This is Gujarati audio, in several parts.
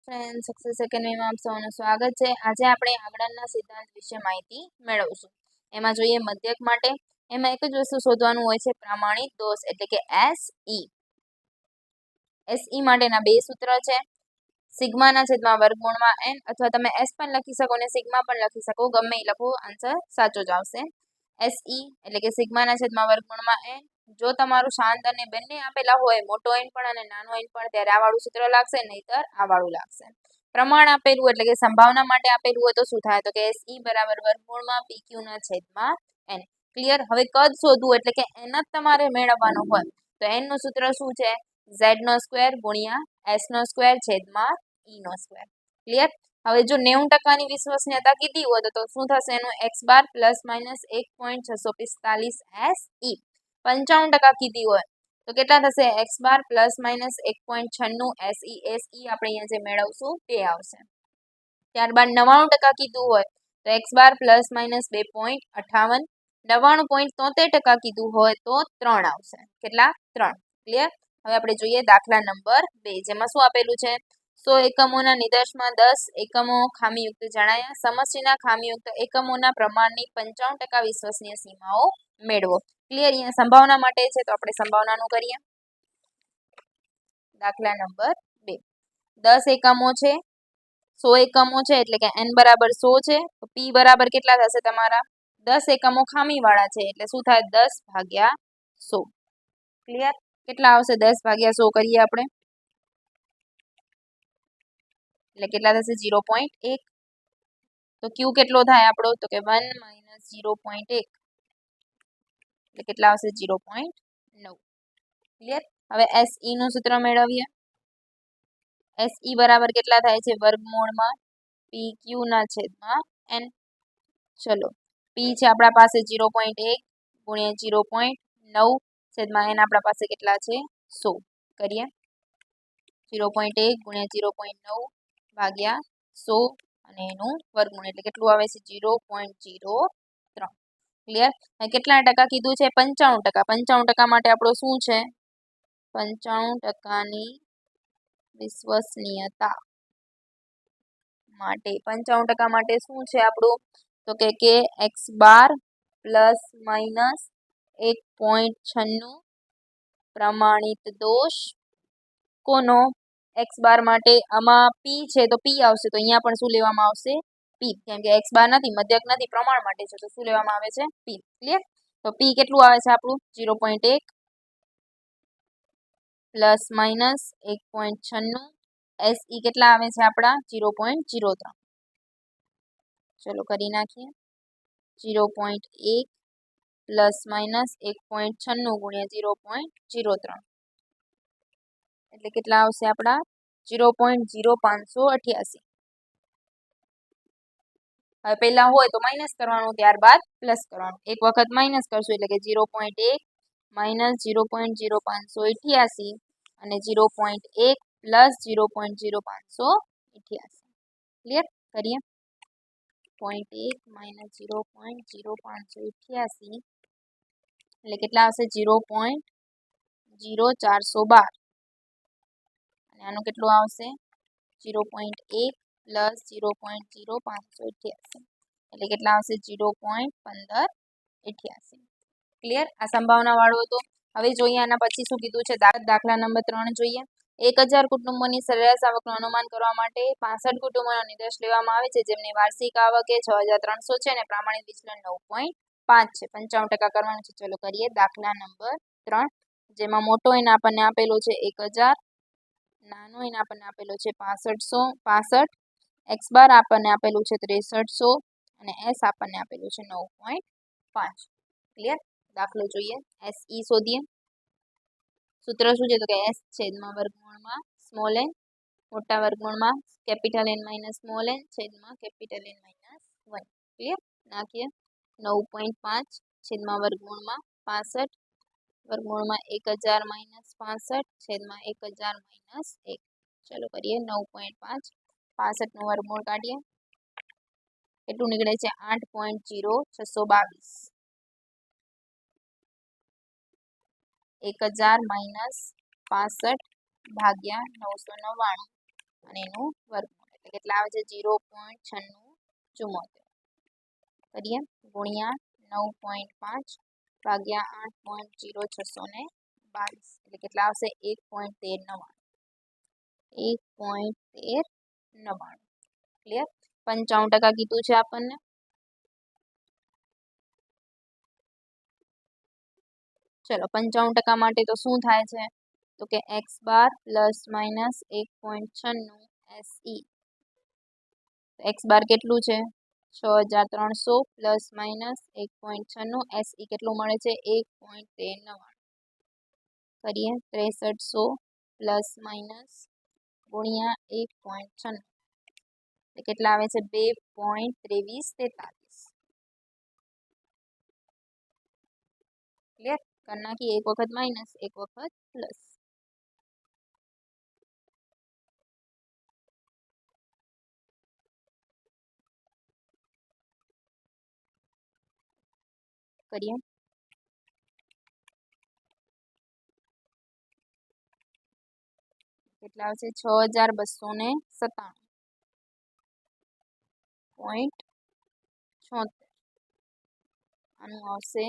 ફ્રેન્ડ સક્સેસ એકેડમીમાં આપ સૌનું સ્વાગત છે। આજે આપણે આગળના સિદ્ધાંત વિશે માહિતી મેળવશું। એમાં જોઈએ મધ્યક માટે એમાં એક જ વસ્તુ શોધવાનું હોય છે, પ્રમાણિત દોષ એટલે કે SE। SE માટેના બે સૂત્ર છે, સિગ્માના છેદમાં વર્ગમૂળમાં n, અથવા તમે S પણ લખી શકો ને સિગ્મા પણ લખી શકો, ગમે એ લખો આન્સર સાચો જ આવશે। SE એટલે કે સિગ્માના છેદમાં વર્ગમૂળમાં n। જો તમારું શાંત અને બંને આપેલા હોય, મોટો n પણ અને નાનો n પણ, ત્યારે આ વાળું સૂત્ર લાગશે, નહીતર આ વાળું લાગશે। પ્રમાણ આપેલું એટલે કે સંભાવના માટે આપેલું હોય તો શું થાય, તો કે SE બરાબર વર્ગમૂળમાં PQ ના છેદમાં n। ક્લિયર। હવે કદ શોધવું એટલે કે n જ તમારે મેળવવાનું હોય તો n નું સૂત્ર શું છે, z નો સ્ક્વેર ગુણ્યા s નો સ્ક્વેર છેદમાં e નો સ્ક્વેર। ક્લિયર। હવે જો 90% વિશ્વસનીયતા કીધી હોય તો શું થશે એનું x બાર પ્લસ માઇનસ 1.645 SE। 95% કીધી હોય તો કેટલા થશે, x બાર પ્લસ માઇનસ 1.96 SE। SE આપણે અહીંયા જે મેળવશું તે આવશે। ત્યારબાદ 99% કીધું હોય તો x બાર પ્લસ માઇનસ 2.58। 99.73% કીધું હોય તો 3 આવશે। કેટલા, 3। ક્લિયર। હવે આપણે જોઈએ દાખલા નંબર 2, જેમાં શું આપેલું છે, 100 એકમોના નિદર્શમાં 10 એકમો ખામીયુક્ત જણાયા, સમષ્ટિના ખામીયુક્ત એકમોના પ્રમાણની 95% વિશ્વસનીય સીમાઓ મેળવો। ક્લિયર। અહીંયા સંભાવના માટે છે તો આપણે સંભાવનાનું કરીએ। દાખલા નંબર 2, 10 એકમો છે, 100 એકમો છે એટલે કે n બરાબર 100 છે, તો p બરાબર કેટલા થશે તમારા, 10 એકમો ખામીવાળા છે એટલે શું થાય, 10 ભાગ્યા 100। ક્લિયર। કેટલા આવશે, 10 ભાગ્યા 100 કરીએ આપણે એટલે કેટલા થશે, 0.1। તો q કેટલો થાય આપણો, તો કે 1 માઇનસ 0.1 એટલે કેટલા આવશે, 0.9। ક્લિયર। હવે SE નું સૂત્ર મેળવીએ। SE બરાબર કેટલા થાય છે, વર્ગમૂળમાં PQ ના છેદમાં n। ચલો, p છે આપણા પાસે 0.1 ગુણ્યા 0.9 છેદમાં n આપણા પાસે કેટલા છે, 100 કરીએ। 0.1 ગુણ્યા 0.9 ભાગ્યા 100 અને એનું વર્ગમૂળ એટલે કેટલું આવે છે, 0.03। ક્લિયર। કેટલા ટકા કીધું છે, 95%। 95% માટે આપણો શું છે, 95%ની વિશ્વસનીયતા માટે 95% માટે શું છે આપણું, તો કે x બાર પ્લસ માઇનસ 1.96 પ્રમાણિત દોષ કોનો, x બાર માટે આમાં p છે તો p આવશે, તો અહીંયા પણ શું લેવામાં આવશે, p, કેમ કે x બાર નથી, મધ્યક નથી, પ્રમાણ માટે છે તો શું લેવામાં આવે છે, p। ક્લિયર। તો p કેટલું આવે છે આપણું, 0.1 પ્લસ માઇનસ 1.96, SE કેટલા આવે છે આપણા, 0.03। ચલો કરી નાખીએ। 0.1 પ્લસ માઇનસ 1.96 ગુણ્યા 0.03 એટલે કેટલા આવશે આપણા, 0.0588। હવે પહેલા હોય તો માઇનસ કરવાનું, ત્યારબાદ પ્લસ કરવાનું। એક વખત માઇનસ કરશું એટલે કે 0.1 માઇનસ 0.0588 અને 0.1 પ્લસ 0.0588। ક્લિયર। કરીએ। 0.1 માઇનસ 0.0588 એટલે કેટલા આવશે, 0.0412 અને આનું કેટલું આવશે, 0.1 પ્લસ 0.0588 એટલે કેટલા આવશે, 0.1588। ક્લિયર। આ સંભાવના વાળું હતું। હવે જોઈએ આના પછી શું કીધું છે, દાખલા નંબર 3 જોઈએ। 1000 કુટુંબોની સરેરાશ આવકનું અનુમાન કરવા માટે 65 કુટુંબોનો નિર્દેશ લેવામાં આવે છે, જેમની વાર્ષિક આવક 6300 છે અને પ્રમાણિત વિચલન 9.5 છે। 55% કરવાનું છે। ચલો કરીએ। દાખલા નંબર 3, જેમાં મોટો n આપણને આપેલો છે 1000, નાનો n આપણને આપેલો છે 6500, x બાર આપણને આપેલું છે 6300 અને s આપણને આપેલું છે 9.5। ક્લિયર। દાખલો જોઈએ। SE શોધીએ। સૂત્ર શું છે, તો કે s છેદમાં વર્ગમૂળમાં સ્મોલ n મોટા વર્ગમૂળમાં capital N minus small n છેદમાં કેપિટલ N માઇનસ 1। ક્લિયર। નાખીએ। 9.5 છેદમાં વર્ગમૂળમાં 65 વર્ગમૂળમાં 1000 માઇનસ 65 છેદમાં 1000 માઇનસ 1। ચલો કરીએ। 9.5 65 નું વર્ગમૂળ કાઢીએ, કેટલું નીકળે છે, 8.0622। 1000 માઇનસ 65 ભાગ્યા 999 અને એનું વર્ગમૂળ એટલે કેટલા આવે છે 0.9674 કરીએ ગુણ્યા 9.5 ભાગ્યા 8.0622 એટલે કેટલા આવશે 1.1399 ક્લિયર 55% કીધું છે આપણને ચલો 55% માટે તો શું થાય છે તો કે x બાર પ્લસ માઇનસ 1.96 SE x બાર કેટલું છે 6300 પ્લસ માઇનસ 1.96 SE કેટલું મળે છે 1.1399 કરીએ 6300 પ્લસ માઇનસ ગુણ્યા 1.96 એટલે કેટલા આવે છે 2.2343 ક્લિયર કરી નાખીએ એક વખત માઇનસ એક વખત પ્લસ કરીએ કેટલા આવશે 6297.76 આનું આવશે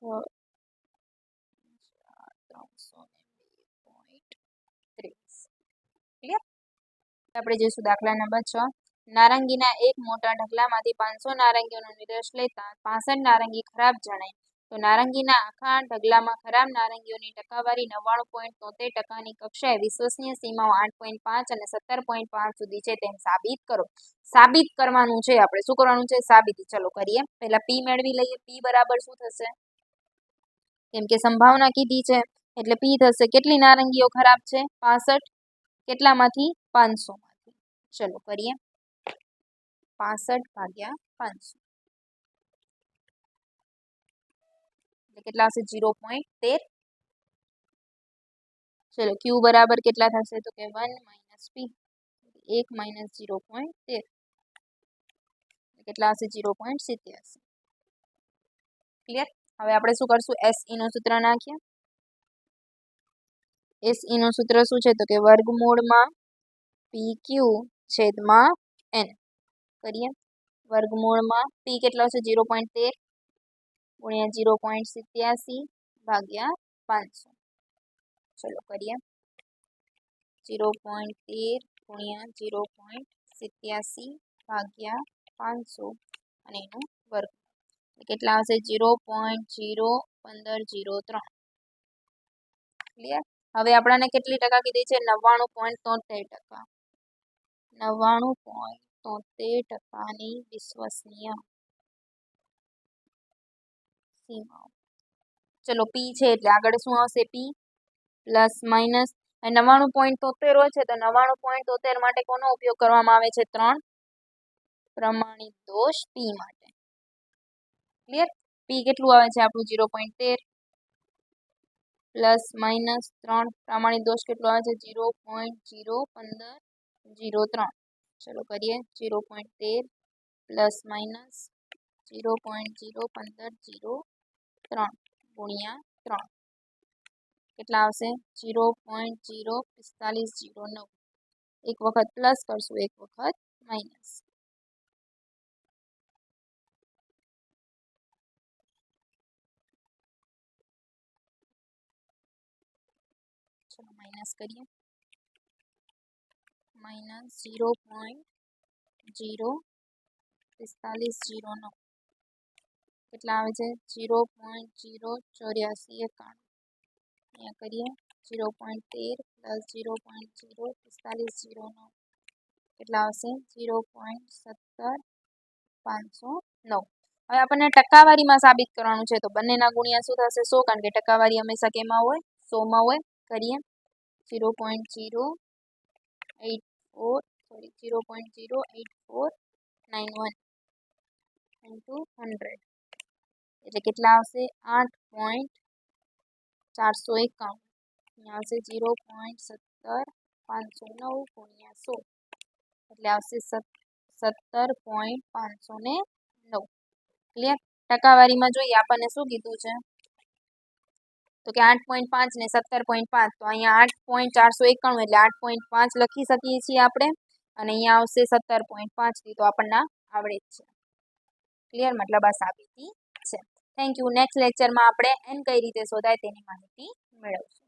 6302.23 ક્લિયર આપણે જોઈશું દાખલા નંબર 6 નારંગીના એક મોટા ઢગલામાંથી 500 નારંગીઓનો નિર્દેશ લેતા 65 નારંગી ખરાબ જણાય તો નારંગીના આખા ઢગલામાં ખરાબ નારંગીઓની ટકાવારી 99.73%ની કક્ષાએ વિશ્વસનીય સીમાઓ 8.5 અને 17.5 સુધી છે તેમ સાબિત કરો સાબિત કરવાનું છે આપણે શું કરવાનું છે સાબિતી ચલો કરીએ પહેલા પી મેળવી લઈએ પી બરાબર શું થશે કેમ કે સંભાવના કીધી છે એટલે પી થશે કેટલી નારંગીઓ ખરાબ છે 65 કેટલામાંથી 500 માંથી ચલો કરીએ 65 ભાગ્યા 500 એટલે કેટલા આવશે 0.13 ચલો ક્યુ બરાબર કેટલા થશે તો કે 1 માઇનસ પી 1 માઇનસ 0.13 કેટલા આવશે 0.87 ક્લિયર હવે આપણે શું કરશું SE નું સૂત્ર નાખીએ SE નું સૂત્ર શું છે તો કે વર્ગમૂળમાં PQ છેદમાં N કરીએ વર્ગમૂળમાં P કેટલો છે 0.13 ગુણ્યા 0.87 ભાગ્યા 500 ચલો કરીએ 0.13 ગુણ્યા 0.87 ભાગ્યા 500 અને એનું વર્ગ કેટલા આવશે 0.01503 ક્લિયર હવે આપણને કેટલી ટકા કીધી છે 99.73% 99.73%ની વિશ્વસનીય સીમાઓ ચલો પી છે એટલે આગળ શું આવશે પી પ્લસ માઇનસ 99.73 હોય છે તો 99.73 માટે કોનો ઉપયોગ કરવામાં આવે છે 3 પ્રમાણિત દોષ પી માટે ક્લિયર પી કેટલું આવે છે આપણું 0.13 પ્લસ માઇનસ 3 પ્રમાણિત દોષ કેટલું આવે છે 0.01503 ચલો કરીએ 0.13 પ્લસ માઇનસ 0.01503 ગુણ્યા 3 કેટલા આવશે 0.04509 એક વખત પ્લસ કરશું એક વખત માઇનસ ચલો માઇનસ કરીએ માઇનસ 0.04509 કેટલા આવે છે 0.08491 અહીંયા કરીએ 0.13 પ્લસ 0.04509 કેટલા આવશે 0.17509 હવે આપણને ટકાવારીમાં સાબિત કરવાનું છે તો બંનેના ગુણ્યા શું થશે 100 કારણ કે ટકાવારી હંમેશા કેમાં હોય 100 માં હોય કરીએ 0.08491 ઇન્ટુ 100 એટલે કેટલા આવશે 8.451 અહીંયા આવશે 0.17509 ગુણ્યા 100 એટલે આવશે 17.509 ક્લિયર ટકાવારીમાં જોઈએ આપણને શું કીધું છે તો કે 8.5 ને 17.5 તો અહીંયા 8.491 એટલે 8.5 લખી શકીએ છીએ આપણે અને અહીંયા આવશે 17.5 થી તો આપણને આવડે જ છે ક્લિયર મતલબ આ સાબિતી છે થેન્ક યુ નેક્સ્ટ લેક્ચરમાં આપણે n કઈ રીતે શોધાય તેની માહિતી મેળવશું